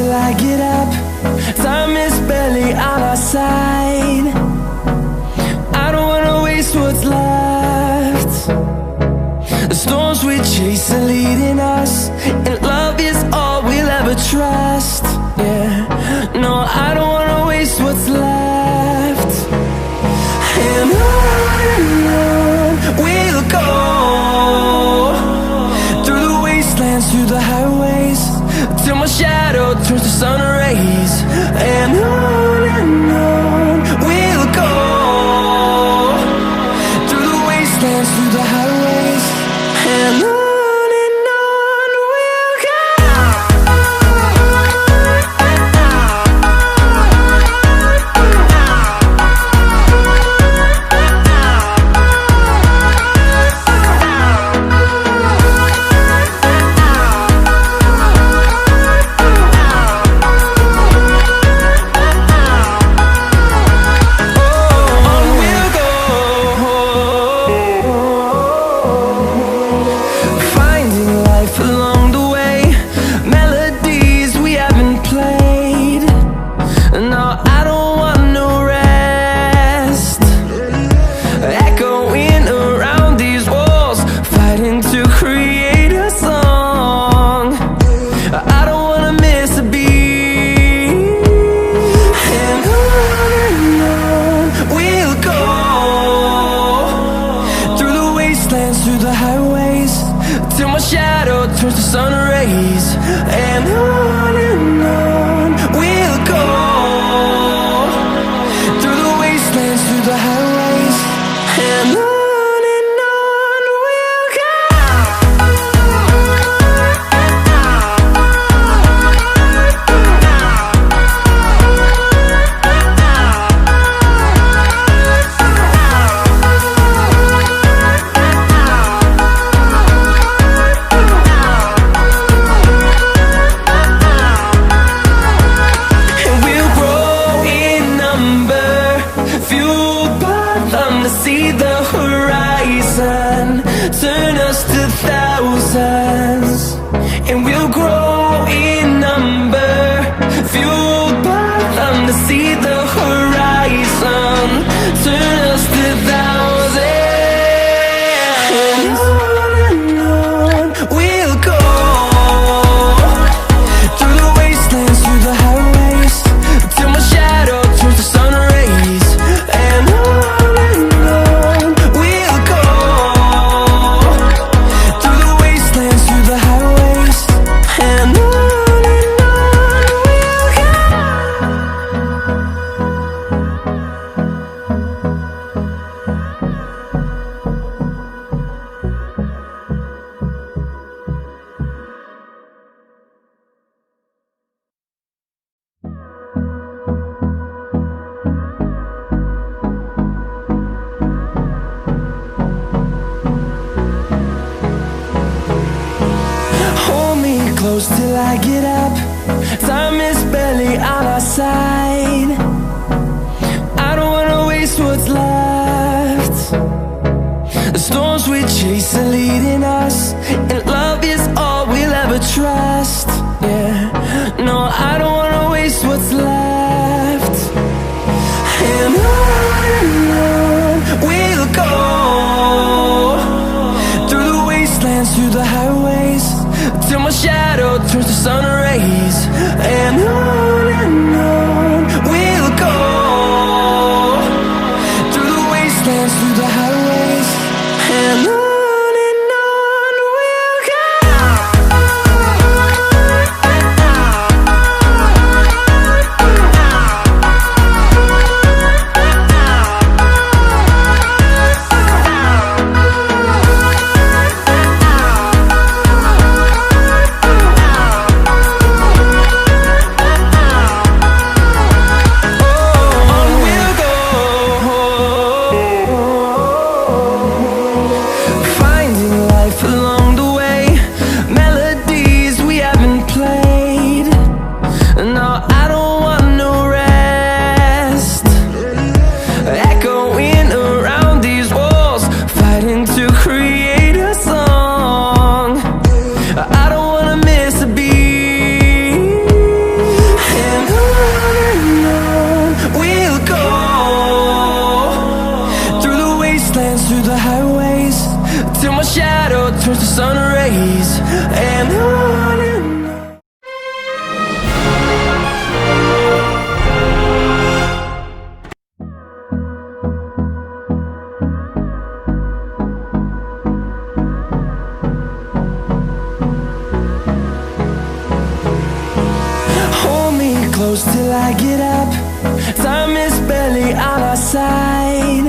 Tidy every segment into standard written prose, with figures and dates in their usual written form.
till I get up. Time is barely on our side. I don't wanna waste what's left. The storms we chase are leading us, and love is all we'll ever trust. Yeah, no, I don't wanna waste what's left. And on we'll go, through the wastelands, through the highways, till my shadow turns to sun rays. And on we'll go, through the wastelands, through the highways, and on we'll go. Through the highways, till my shadow turns to sun rays. And on we'll go, through the wastelands, through the highways, and on we'll go. See the horizon turn us to thousands, and we'll grow in number, fueled by them. To see the horizon turn us to thousands, and on we'll go, through the wastelands, through the highways, till my shadow turns to sun rays. And close till I get up. Time is barely on our side. I don't wanna waste what's left. The storms we chase are leading us, and love is all we'll ever trust. Yeah, no, I don't wanna waste what's left. And on we'll go, through the wastelands, through the highways, till my shadow turns to sun rays. And on we'll go, through the wastelands, through the highways, and on we'll go. side.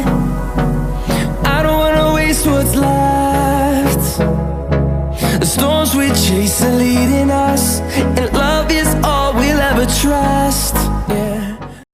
I don't wanna waste what's left. The storms we chase are leading us, and